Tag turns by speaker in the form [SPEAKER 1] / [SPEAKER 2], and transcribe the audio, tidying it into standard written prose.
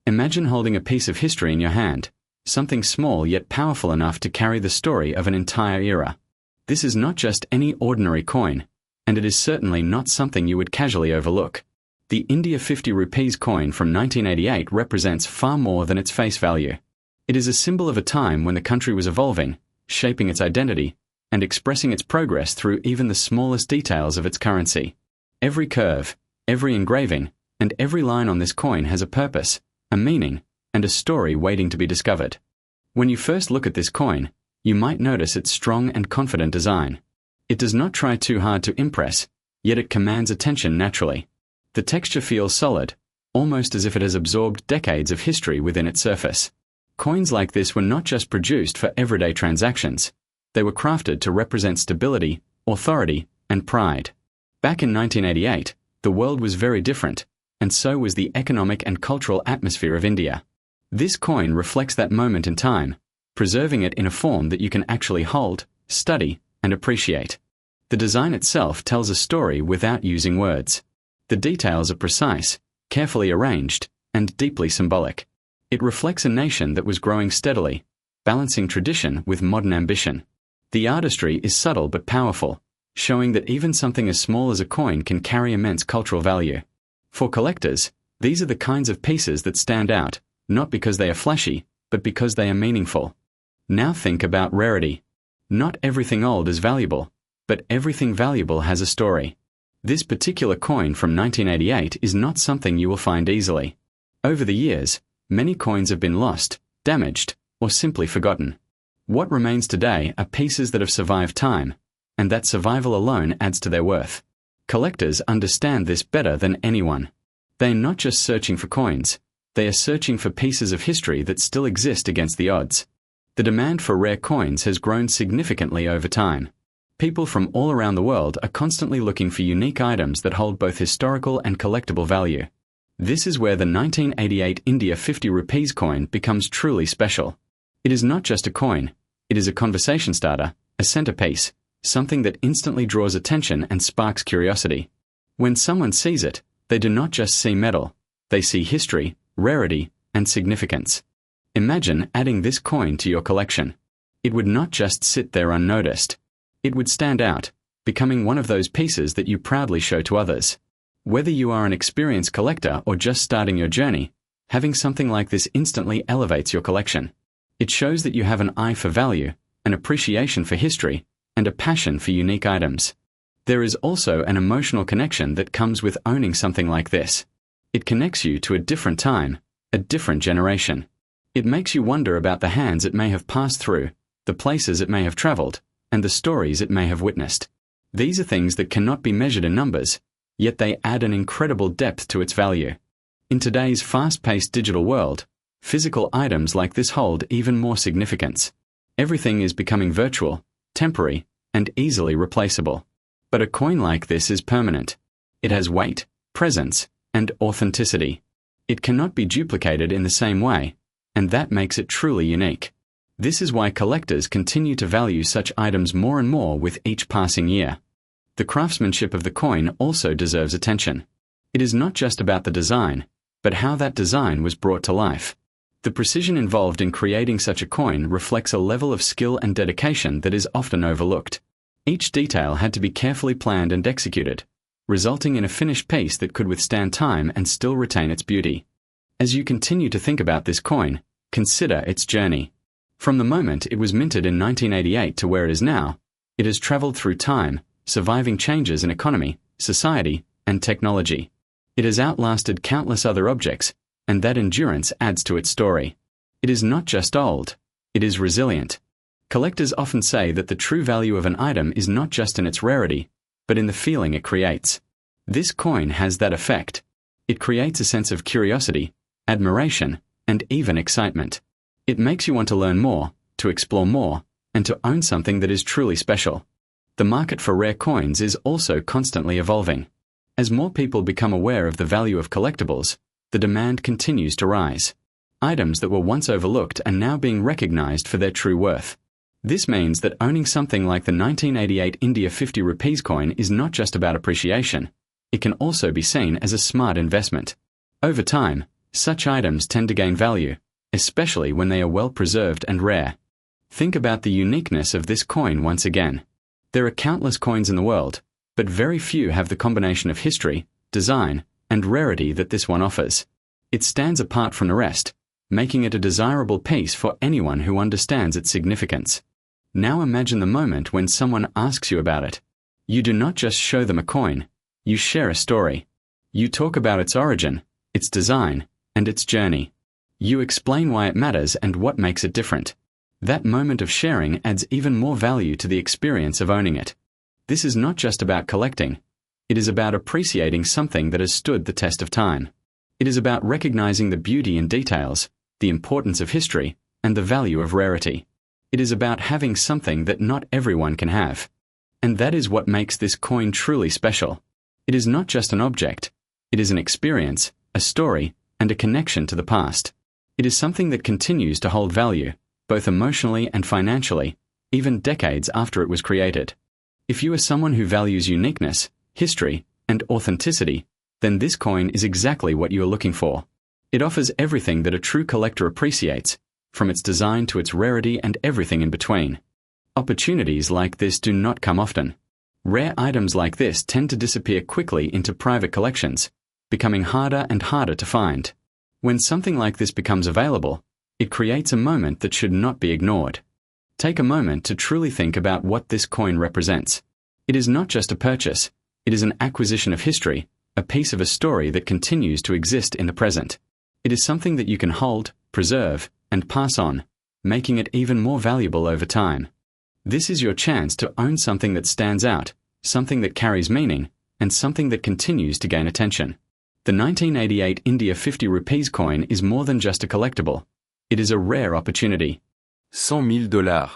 [SPEAKER 1] Imagine holding a piece of history in your hand, something small yet powerful enough to carry the story of an entire era. This is not just any ordinary coin, and it is certainly not something you would casually overlook. The India 50 rupees coin from 1988 represents far more than its face value. It is a symbol of a time when the country was evolving, shaping its identity, and expressing its progress through even the smallest details of its currency. Every curve, every engraving, and every line on this coin has a purpose, a meaning, and a story waiting to be discovered. When you first look at this coin, you might notice its strong and confident design. It does not try too hard to impress, yet it commands attention naturally. The texture feels solid, almost as if it has absorbed decades of history within its surface. Coins like this were not just produced for everyday transactions. They were crafted to represent stability, authority, and pride. Back in 1988, the world was very different, and so was the economic and cultural atmosphere of India. This coin reflects that moment in time, preserving it in a form that you can actually hold, study, and appreciate. The design itself tells a story without using words. The details are precise, carefully arranged, and deeply symbolic. It reflects a nation that was growing steadily, balancing tradition with modern ambition. The artistry is subtle but powerful, showing that even something as small as a coin can carry immense cultural value. For collectors, these are the kinds of pieces that stand out, not because they are flashy, but because they are meaningful. Now think about rarity. Not everything old is valuable, but everything valuable has a story. This particular coin from 1988 is not something you will find easily. Over the years, many coins have been lost, damaged, or simply forgotten. What remains today are pieces that have survived time, and that survival alone adds to their worth. Collectors understand this better than anyone. They are not just searching for coins, they are searching for pieces of history that still exist against the odds. The demand for rare coins has grown significantly over time. People from all around the world are constantly looking for unique items that hold both historical and collectible value. This is where the 1988 India 50 rupees coin becomes truly special. It is not just a coin, it is a conversation starter, a centerpiece, something that instantly draws attention and sparks curiosity. When someone sees it, they do not just see metal, they see history, rarity, and significance. Imagine adding this coin to your collection. It would not just sit there unnoticed. It would stand out, becoming one of those pieces that you proudly show to others. Whether you are an experienced collector or just starting your journey, having something like this instantly elevates your collection. It shows that you have an eye for value, an appreciation for history, and a passion for unique items. There is also an emotional connection that comes with owning something like this. It connects you to a different time, a different generation. It makes you wonder about the hands it may have passed through, the places it may have traveled, and the stories it may have witnessed. These are things that cannot be measured in numbers, yet they add an incredible depth to its value. In today's fast-paced digital world, physical items like this hold even more significance. Everything is becoming virtual, temporary, and easily replaceable. But a coin like this is permanent. It has weight, presence, and authenticity. It cannot be duplicated in the same way, and that makes it truly unique. This is why collectors continue to value such items more and more with each passing year. The craftsmanship of the coin also deserves attention. It is not just about the design, but how that design was brought to life. The precision involved in creating such a coin reflects a level of skill and dedication that is often overlooked. Each detail had to be carefully planned and executed, resulting in a finished piece that could withstand time and still retain its beauty. As you continue to think about this coin, consider its journey. From the moment it was minted in 1988 to where it is now, it has traveled through time, surviving changes in economy, society, and technology. It has outlasted countless other objects, and that endurance adds to its story. It is not just old, it is resilient. Collectors often say that the true value of an item is not just in its rarity, but in the feeling it creates. This coin has that effect. It creates a sense of curiosity, admiration, and even excitement. It makes you want to learn more, to explore more, and to own something that is truly special. The market for rare coins is also constantly evolving. As more people become aware of the value of collectibles, the demand continues to rise. Items that were once overlooked are now being recognized for their true worth. This means that owning something like the 1988 India 50 rupees coin is not just about appreciation. It can also be seen as a smart investment. Over time, Such items tend to gain value, especially when they are well preserved and rare. Think about the uniqueness of this coin once again. There are countless coins in the world, but very few have the combination of history, design, and rarity that this one offers. It stands apart from the rest, making it a desirable piece for anyone who understands its significance. Now imagine the moment when someone asks you about it. You do not just show them a coin, you share a story. You talk about its origin, its design, and its journey. You explain why it matters and what makes it different. That moment of sharing adds even more value to the experience of owning it. This is not just about collecting. It is about appreciating something that has stood the test of time. It is about recognizing the beauty in details, the importance of history, and the value of rarity. It is about having something that not everyone can have. And that is what makes this coin truly special. It is not just an object. It is an experience, a story, and a connection to the past. It is something that continues to hold value, both emotionally and financially, even decades after it was created. If you are someone who values uniqueness, history, and authenticity, then this coin is exactly what you are looking for. It offers everything that a true collector appreciates, from its design to its rarity and everything in between. Opportunities like this do not come often. Rare items like this tend to disappear quickly into private collections, becoming harder and harder to find. When something like this becomes available, it creates a moment that should not be ignored. Take a moment to truly think about what this coin represents. It is not just a purchase, it is an acquisition of history, a piece of a story that continues to exist in the present. It is something that you can hold, preserve, and pass on, making it even more valuable over time. This is your chance to own something that stands out, something that carries meaning, and something that continues to gain attention. The 1988 India 50 rupees coin is more than just a collectible. It is a rare opportunity.
[SPEAKER 2] $100 000.